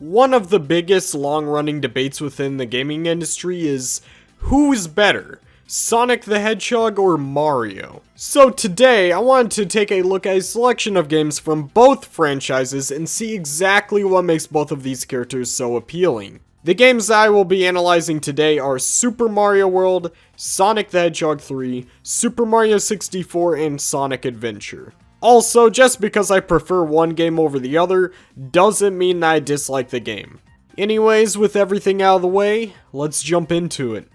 One of the biggest long-running debates within the gaming industry is, who's better, Sonic the Hedgehog or Mario? So today, I wanted to take a look at a selection of games from both franchises and see exactly what makes both of these characters so appealing. The games that I will be analyzing today are Super Mario World, Sonic the Hedgehog 3, Super Mario 64, and Sonic Adventure. Also, just because I prefer one game over the other, doesn't mean that I dislike the game. Anyways, with everything out of the way, let's jump into it.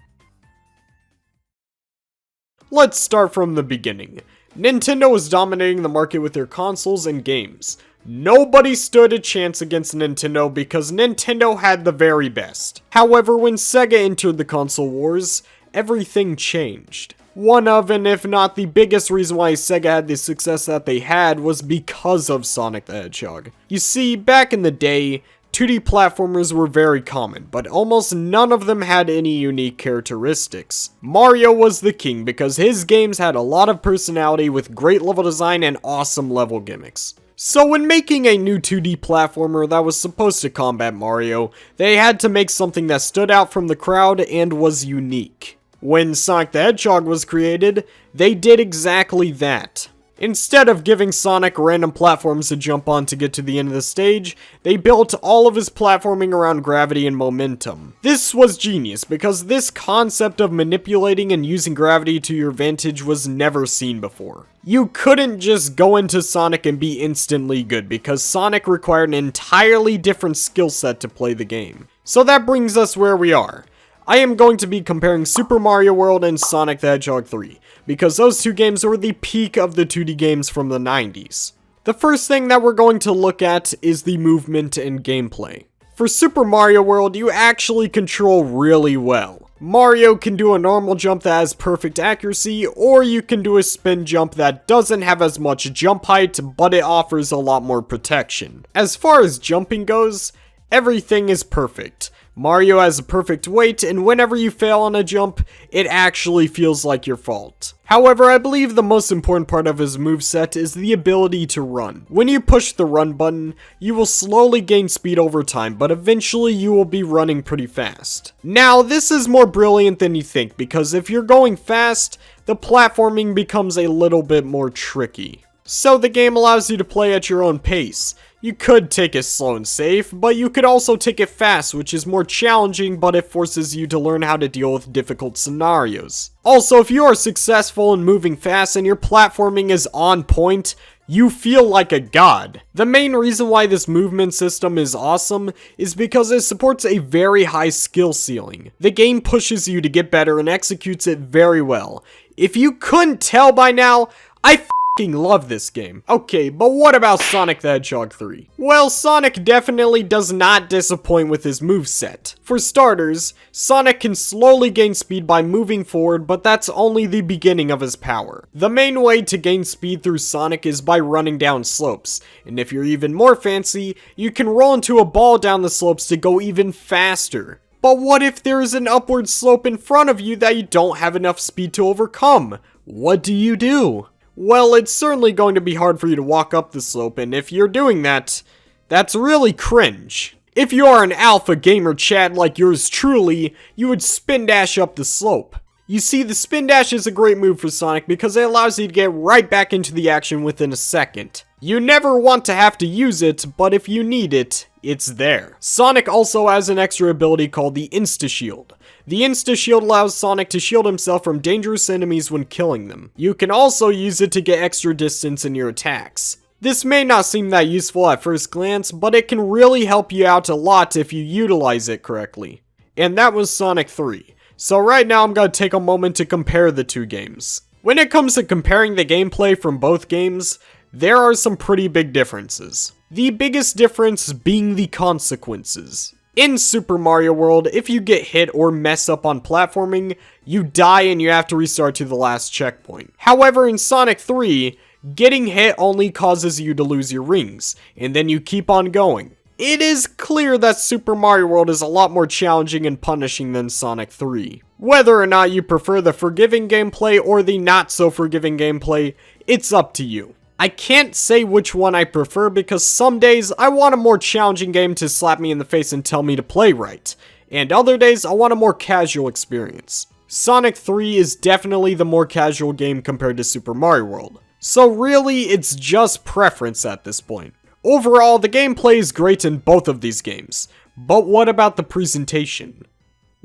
Let's start from the beginning. Nintendo was dominating the market with their consoles and games. Nobody stood a chance against Nintendo because Nintendo had the very best. However, when Sega entered the console wars, everything changed. One of, and if not the biggest reason why Sega had the success that they had was because of Sonic the Hedgehog. You see, back in the day, 2D platformers were very common, but almost none of them had any unique characteristics. Mario was the king because his games had a lot of personality with great level design and awesome level gimmicks. So when making a new 2D platformer that was supposed to combat Mario, they had to make something that stood out from the crowd and was unique. When Sonic the Hedgehog was created, they did exactly that. Instead of giving Sonic random platforms to jump on to get to the end of the stage, they built all of his platforming around gravity and momentum. This was genius because this concept of manipulating and using gravity to your advantage was never seen before. You couldn't just go into Sonic and be instantly good because Sonic required an entirely different skill set to play the game. So that brings us where we are. I am going to be comparing Super Mario World and Sonic the Hedgehog 3, because those two games were the peak of the 2D games from the 90s. The first thing that we're going to look at is the movement and gameplay. For Super Mario World, you actually control really well. Mario can do a normal jump that has perfect accuracy, or you can do a spin jump that doesn't have as much jump height, but it offers a lot more protection. As far as jumping goes, everything is perfect. Mario has a perfect weight, and whenever you fail on a jump, it actually feels like your fault. However, I believe the most important part of his moveset is the ability to run. When you push the run button, you will slowly gain speed over time, but eventually you will be running pretty fast. Now, this is more brilliant than you think, because if you're going fast, the platforming becomes a little bit more tricky. So the game allows you to play at your own pace. You could take it slow and safe, but you could also take it fast, which is more challenging, but it forces you to learn how to deal with difficult scenarios. Also, if you are successful in moving fast and your platforming is on point, you feel like a god. The main reason why this movement system is awesome is because it supports a very high skill ceiling. The game pushes you to get better and executes it very well. If you couldn't tell by now, I love this game. Okay, but what about Sonic the Hedgehog 3? Well, Sonic definitely does not disappoint with his moveset. For starters, Sonic can slowly gain speed by moving forward, but that's only the beginning of his power. The main way to gain speed through Sonic is by running down slopes, and if you're even more fancy, you can roll into a ball down the slopes to go even faster. But what if there is an upward slope in front of you that you don't have enough speed to overcome? What do? Well, it's certainly going to be hard for you to walk up the slope, and if you're doing that, that's really cringe. If you are an alpha gamer Chad like yours truly, you would spin dash up the slope. You see, the spin dash is a great move for Sonic because it allows you to get right back into the action within a second. You never want to have to use it, but if you need it, it's there. Sonic also has an extra ability called the Insta-Shield. The Insta-Shield allows Sonic to shield himself from dangerous enemies when killing them. You can also use it to get extra distance in your attacks. This may not seem that useful at first glance, but it can really help you out a lot if you utilize it correctly. And that was Sonic 3. So right now I'm going to take a moment to compare the two games. When it comes to comparing the gameplay from both games, there are some pretty big differences. The biggest difference being the consequences. In Super Mario World, if you get hit or mess up on platforming, you die and you have to restart to the last checkpoint. However, in Sonic 3, getting hit only causes you to lose your rings, and then you keep on going. It is clear that Super Mario World is a lot more challenging and punishing than Sonic 3. Whether or not you prefer the forgiving gameplay or the not so forgiving gameplay, it's up to you. I can't say which one I prefer because some days I want a more challenging game to slap me in the face and tell me to play right, and other days I want a more casual experience. Sonic 3 is definitely the more casual game compared to Super Mario World, so really it's just preference at this point. Overall, the gameplay is great in both of these games, but what about the presentation?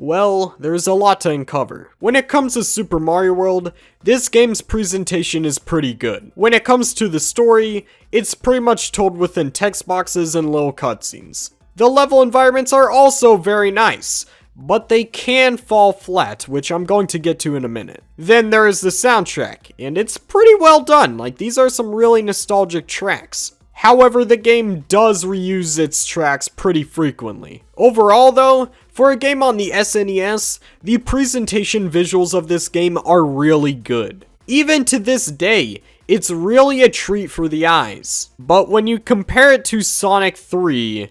Well, there's a lot to uncover. When it comes to Super Mario World, this game's presentation is pretty good. When it comes to the story, it's pretty much told within text boxes and little cutscenes. The level environments are also very nice, but they can fall flat, which I'm going to get to in a minute. Then there is the soundtrack, and it's pretty well done. Like, these are some really nostalgic tracks. However, the game does reuse its tracks pretty frequently. Overall though, for a game on the SNES, the presentation visuals of this game are really good. Even to this day, it's really a treat for the eyes. But when you compare it to Sonic 3,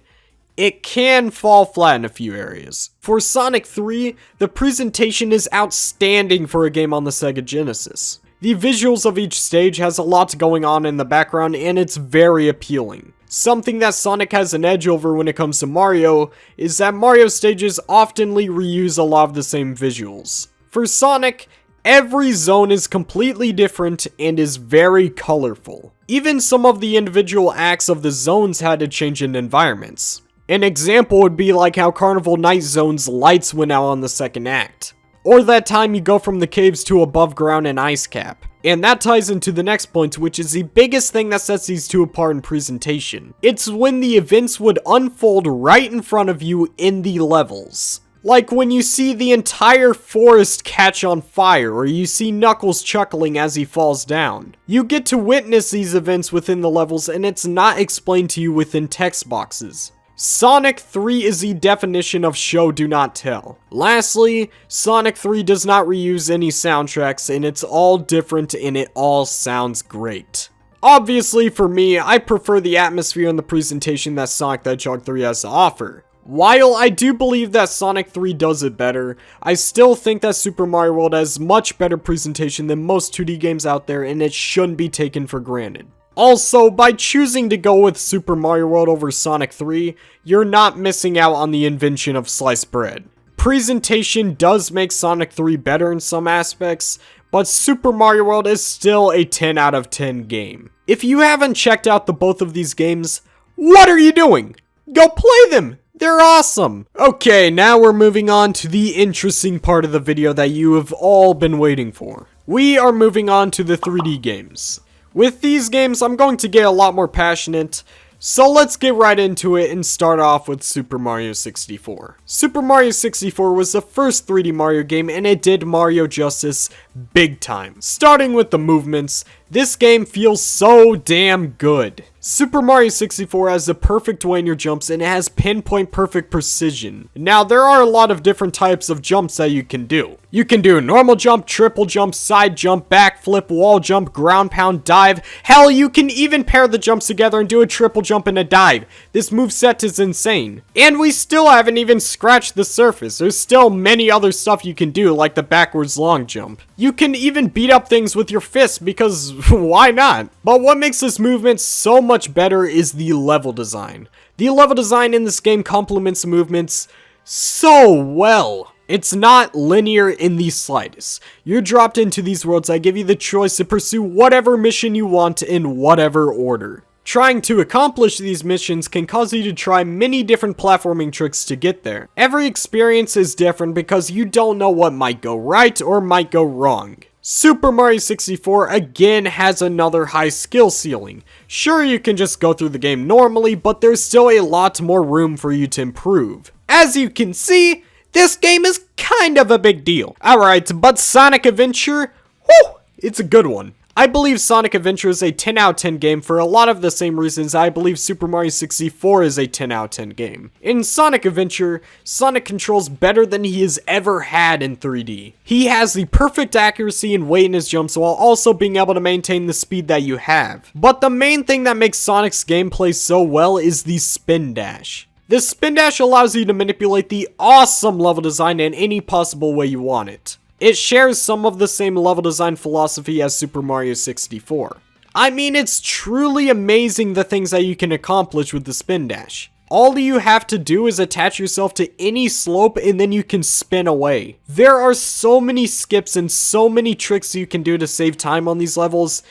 it can fall flat in a few areas. For Sonic 3, the presentation is outstanding for a game on the Sega Genesis. The visuals of each stage has a lot going on in the background and it's very appealing. Something that Sonic has an edge over when it comes to Mario is that Mario stages oftenly reuse a lot of the same visuals. For Sonic, every zone is completely different and is very colorful. Even some of the individual acts of the zones had to change in environments. An example would be like how Carnival Night Zone's lights went out on the second act. Or that time you go from the caves to above ground and ice cap. And that ties into the next point, which is the biggest thing that sets these two apart in presentation. It's when the events would unfold right in front of you in the levels. Like when you see the entire forest catch on fire, or you see Knuckles chuckling as he falls down. You get to witness these events within the levels and it's not explained to you within text boxes. Sonic 3 is the definition of show do not tell. Lastly, Sonic 3 does not reuse any soundtracks and it's all different and it all sounds great. Obviously for me, I prefer the atmosphere and the presentation that Sonic the Hedgehog 3 has to offer. While I do believe that Sonic 3 does it better, I still think that Super Mario World has much better presentation than most 2D games out there and it shouldn't be taken for granted. Also, by choosing to go with Super Mario World over Sonic 3, you're not missing out on the invention of sliced bread. Presentation does make Sonic 3 better in some aspects, but Super Mario World is still a 10 out of 10 game. If you haven't checked out the both of these games, what are you doing? Go play them! They're awesome! Okay, now we're moving on to the interesting part of the video that you have all been waiting for. We are moving on to the 3D games. With these games, I'm going to get a lot more passionate, so let's get right into it and start off with Super Mario 64. Super Mario 64 was the first 3D Mario game and it did Mario justice big time. Starting with the movements, this game feels so damn good. Super Mario 64 has the perfect way in your jumps and it has pinpoint perfect precision. Now there are a lot of different types of jumps that you can do. You can do normal jump, triple jump, side jump, backflip, wall jump, ground pound, dive. Hell, you can even pair the jumps together and do a triple jump and a dive. This moveset is insane. And we still haven't even scratched the surface. There's still many other stuff you can do like the backwards long jump. You can even beat up things with your fists because why not? But what makes this movement so much better is the level design. The level design in this game complements movements so well. It's not linear in the slightest. You're dropped into these worlds that give you the choice to pursue whatever mission you want in whatever order. Trying to accomplish these missions can cause you to try many different platforming tricks to get there. Every experience is different because you don't know what might go right or might go wrong. Super Mario 64 again has another high skill ceiling. Sure, you can just go through the game normally, but there's still a lot more room for you to improve. As you can see, this game is kind of a big deal. Alright, but Sonic Adventure, whew, it's a good one. I believe Sonic Adventure is a 10 out of 10 game for a lot of the same reasons I believe Super Mario 64 is a 10 out of 10 game. In Sonic Adventure, Sonic controls better than he has ever had in 3D. He has the perfect accuracy and weight in his jumps while also being able to maintain the speed that you have. But the main thing that makes Sonic's gameplay so well is the spin dash. The spin dash allows you to manipulate the awesome level design in any possible way you want it. It shares some of the same level design philosophy as Super Mario 64. I mean, it's truly amazing the things that you can accomplish with the spin dash. All you have to do is attach yourself to any slope and then you can spin away. There are so many skips and so many tricks you can do to save time on these levels.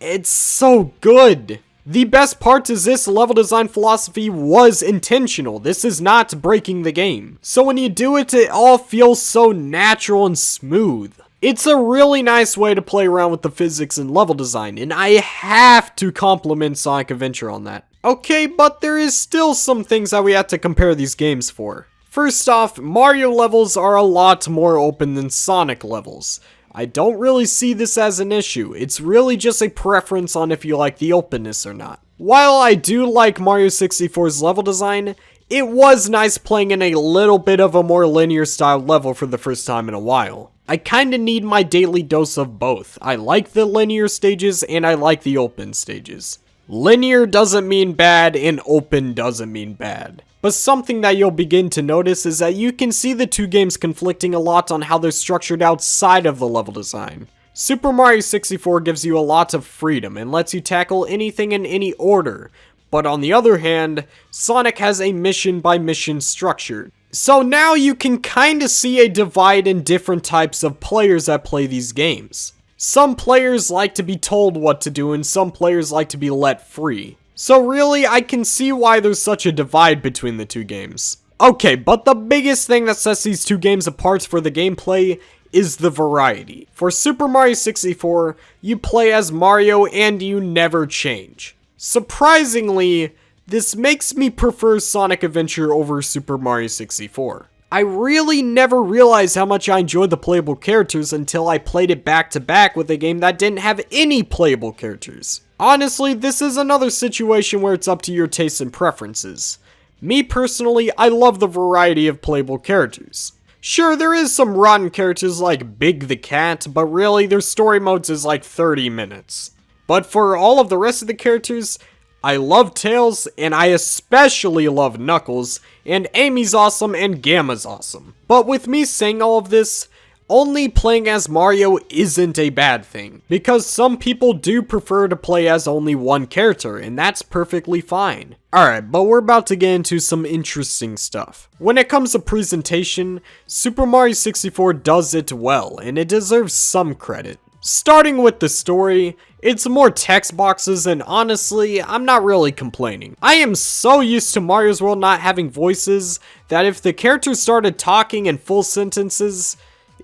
It's so good. The best part is this level design philosophy was intentional. This is not breaking the game. So when you do it, it all feels so natural and smooth. It's a really nice way to play around with the physics and level design, and I have to compliment Sonic Adventure on that. Okay, but there is still some things that we have to compare these games for. First off, Mario levels are a lot more open than Sonic levels. I don't really see this as an issue. It's really just a preference on if you like the openness or not. While I do like Mario 64's level design, it was nice playing in a little bit of a more linear style level for the first time in a while. I kinda need my daily dose of both. I like the linear stages and I like the open stages. Linear doesn't mean bad and open doesn't mean bad. But something that you'll begin to notice is that you can see the two games conflicting a lot on how they're structured outside of the level design. Super Mario 64 gives you a lot of freedom and lets you tackle anything in any order. But on the other hand, Sonic has a mission by mission structure. So now you can kinda see a divide in different types of players that play these games. Some players like to be told what to do and some players like to be let free. So really, I can see why there's such a divide between the two games. Okay, but the biggest thing that sets these two games apart for the gameplay is the variety. For Super Mario 64, you play as Mario and you never change. Surprisingly, this makes me prefer Sonic Adventure over Super Mario 64. I really never realized how much I enjoyed the playable characters until I played it back to back with a game that didn't have any playable characters. Honestly, this is another situation where it's up to your tastes and preferences. Me personally, I love the variety of playable characters. Sure, there is some rotten characters like Big the Cat, but really their story modes is like 30 minutes. But for all of the rest of the characters, I love Tails, and I especially love Knuckles, and Amy's awesome and Gamma's awesome. But with me saying all of this, only playing as Mario isn't a bad thing, because some people do prefer to play as only one character, and that's perfectly fine. Alright, but we're about to get into some interesting stuff. When it comes to presentation, Super Mario 64 does it well, and it deserves some credit. Starting with the story, it's more text boxes and honestly, I'm not really complaining. I am so used to Mario's World not having voices that if the characters started talking in full sentences,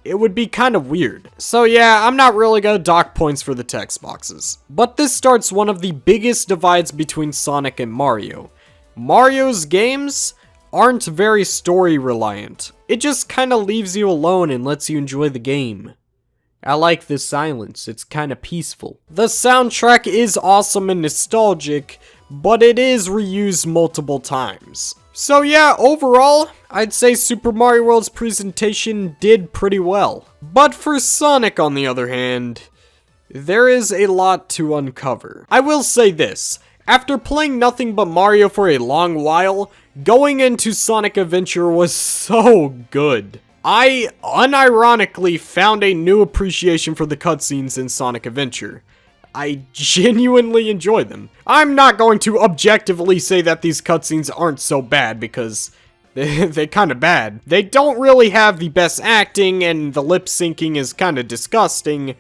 it would be kind of weird. So yeah, I'm not really gonna dock points for the text boxes. But this starts one of the biggest divides between Sonic and Mario. Mario's games aren't very story reliant. It just kinda leaves you alone and lets you enjoy the game. I like the silence, it's kinda peaceful. The soundtrack is awesome and nostalgic, but it is reused multiple times. So yeah, overall, I'd say Super Mario World's presentation did pretty well. But for Sonic, on the other hand, there is a lot to uncover. I will say this, after playing nothing but Mario for a long while, going into Sonic Adventure was so good. I unironically found a new appreciation for the cutscenes in Sonic Adventure. I genuinely enjoy them. I'm not going to objectively say that these cutscenes aren't so bad because they're kinda bad. They don't really have the best acting and the lip syncing is kinda disgusting,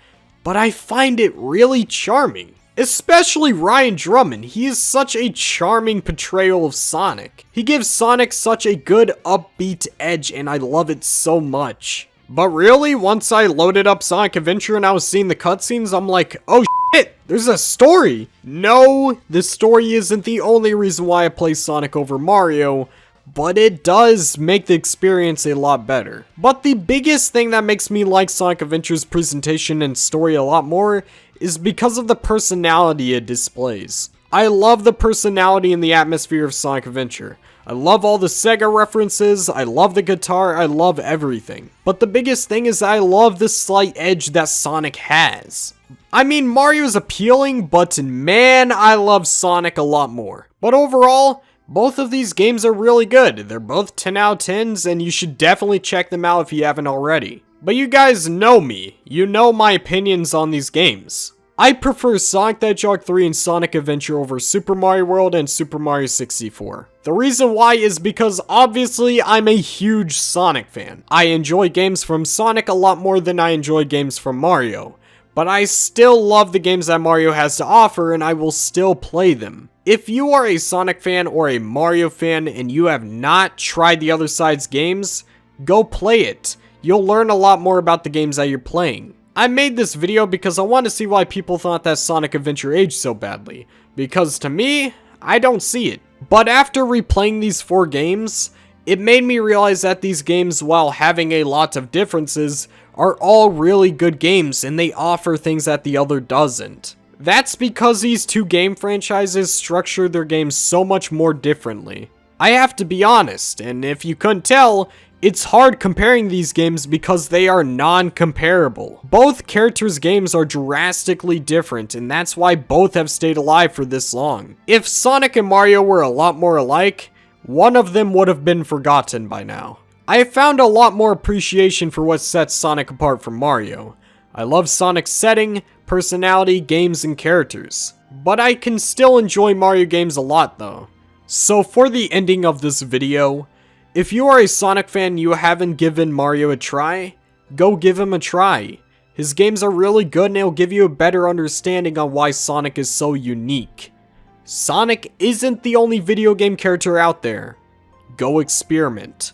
but I find it really charming. Especially Ryan Drummond, he is such a charming portrayal of Sonic. He gives Sonic such a good upbeat edge and I love it so much. But really, once I loaded up Sonic Adventure and I was seeing the cutscenes, I'm like, oh shit, there's a story! No, the story isn't the only reason why I play Sonic over Mario, but it does make the experience a lot better. But the biggest thing that makes me like Sonic Adventure's presentation and story a lot more is because of the personality it displays. I love the personality and the atmosphere of Sonic Adventure. I love all the Sega references, I love the guitar, I love everything. But the biggest thing is I love the slight edge that Sonic has. I mean, Mario's appealing, but man, I love Sonic a lot more. But overall, both of these games are really good. They're both 10 out of 10s, and you should definitely check them out if you haven't already. But you guys know me. You know my opinions on these games. I prefer Sonic the Hedgehog 3 and Sonic Adventure over Super Mario World and Super Mario 64. The reason why is because obviously I'm a huge Sonic fan. I enjoy games from Sonic a lot more than I enjoy games from Mario. But I still love the games that Mario has to offer and I will still play them. If you are a Sonic fan or a Mario fan and you have not tried the other side's games, go play it. You'll learn a lot more about the games that you're playing. I made this video because I want to see why people thought that Sonic Adventure aged so badly. Because to me, I don't see it. But after replaying these 4 games, it made me realize that these games, while having a lot of differences, are all really good games and they offer things that the other doesn't. That's because these 2 game franchises structure their games so much more differently. I have to be honest, and if you couldn't tell, it's hard comparing these games because they are non-comparable. Both characters' games are drastically different, and that's why both have stayed alive for this long. If Sonic and Mario were a lot more alike, one of them would have been forgotten by now. I have found a lot more appreciation for what sets Sonic apart from Mario. I love Sonic's setting, personality, games, and characters. But I can still enjoy Mario games a lot though. So for the ending of this video, if you are a Sonic fan and you haven't given Mario a try, go give him a try. His games are really good and it'll give you a better understanding on why Sonic is so unique. Sonic isn't the only video game character out there. Go experiment.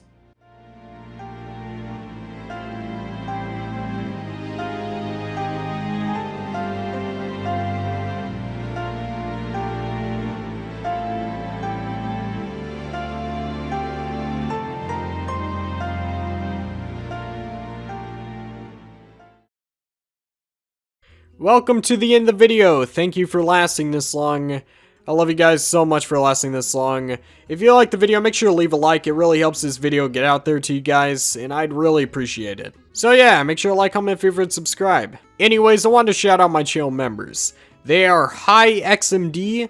Welcome to the end of the video. Thank you for lasting this long. I love you guys so much for lasting this long. If you liked the video, make sure to leave a like. It really helps this video get out there to you guys, and I'd really appreciate it. So yeah, make sure to like, comment, favorite, subscribe. Anyways, I wanted to shout out my channel members. They are Hi XMD,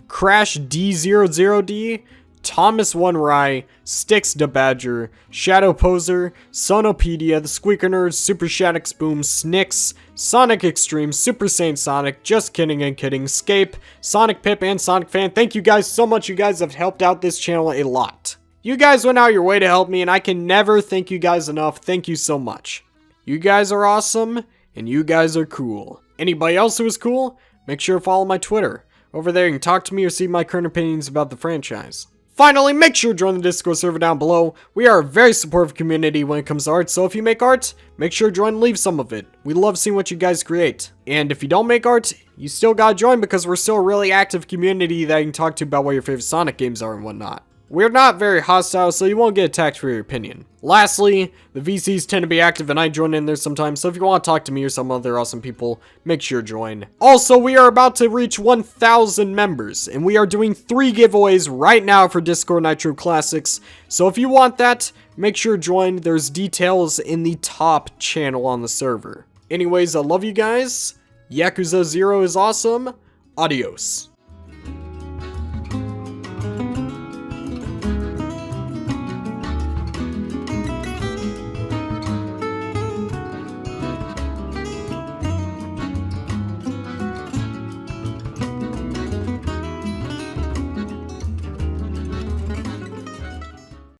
Crash D00D, Thomas One Rye, Styx the Badger, Shadow Poser, Sonopedia, The Squeaker Nerd, Super Shaddix Boom, Snicks, Sonic Extreme, Super Saiyan Sonic, Just Kidding and Kidding, Scape, Sonic Pip, and Sonic Fan. Thank you guys so much. You guys have helped out this channel a lot. You guys went out your way to help me, and I can never thank you guys enough. Thank you so much. You guys are awesome, and you guys are cool. Anybody else who is cool, make sure to follow my Twitter. Over there, you can talk to me or see my current opinions about the franchise. Finally, make sure to join the Discord server down below. We are a very supportive community when it comes to art, so if you make art, make sure to join and leave some of it. We love seeing what you guys create. And if you don't make art, you still gotta join because we're still a really active community that you can talk to about what your favorite Sonic games are and whatnot. We're not very hostile, so you won't get attacked for your opinion. Lastly, the VCs tend to be active and I join in there sometimes, so if you want to talk to me or some other awesome people, make sure to join. Also, we are about to reach 1,000 members, and we are doing 3 giveaways right now for Discord Nitro Classics, so if you want that, make sure to join. There's details in the top channel on the server. Anyways, I love you guys. Yakuza 0 is awesome. Adios.